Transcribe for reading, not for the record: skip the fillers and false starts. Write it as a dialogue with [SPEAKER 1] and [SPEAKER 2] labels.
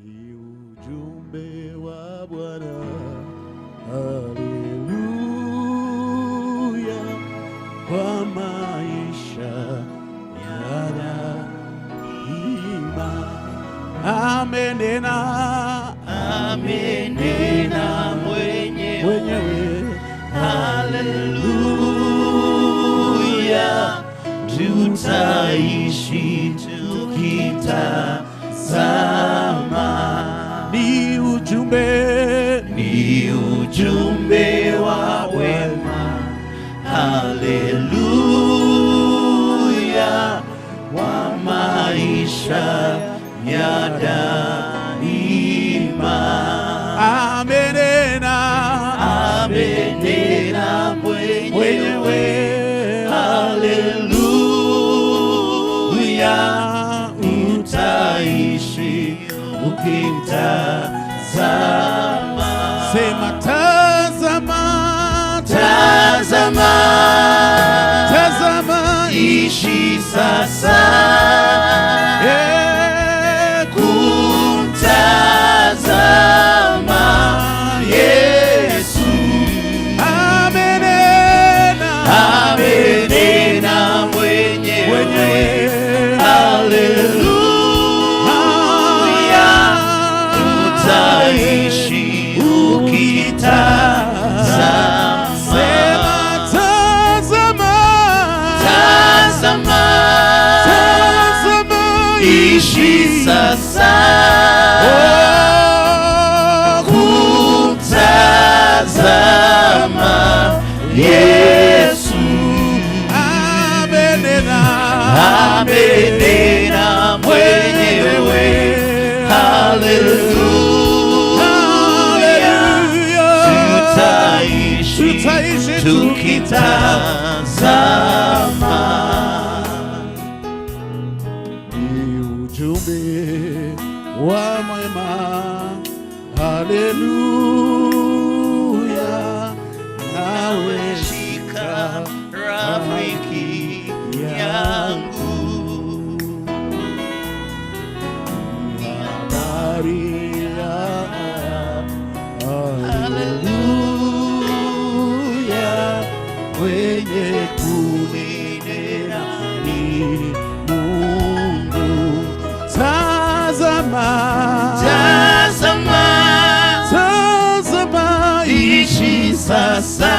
[SPEAKER 1] ni ujumbe wa Bwana. Haleluya, kwa maisha ya daima. Amenena mwenyewe.
[SPEAKER 2] Haleluya, tutaishi tukitazama.
[SPEAKER 1] Ni ujumbe wa wema.
[SPEAKER 2] Haleluya, wa maisha ya daima.
[SPEAKER 1] Amenena
[SPEAKER 2] mwenyewe. Haleluya, utaishi ukimtazama.
[SPEAKER 1] Sema tazama,
[SPEAKER 2] ishi sasa, kumtazama Yesu. Amenena mwenyewe. Haleluya, tutaishi ukitazama.
[SPEAKER 1] sema tazama,
[SPEAKER 2] ishi sasa, kumtazama Yesu. Amenena mwenyewe. Haleluya, tutaishi tukitazama.
[SPEAKER 1] ni ujumbe wa mwema. Haleluya, nawe
[SPEAKER 2] Shika rafiki yangu,
[SPEAKER 1] habari ya
[SPEAKER 2] haleluya, wenye kuninena ni Mungu.
[SPEAKER 1] tazama,
[SPEAKER 2] Tazama, ishi sasa,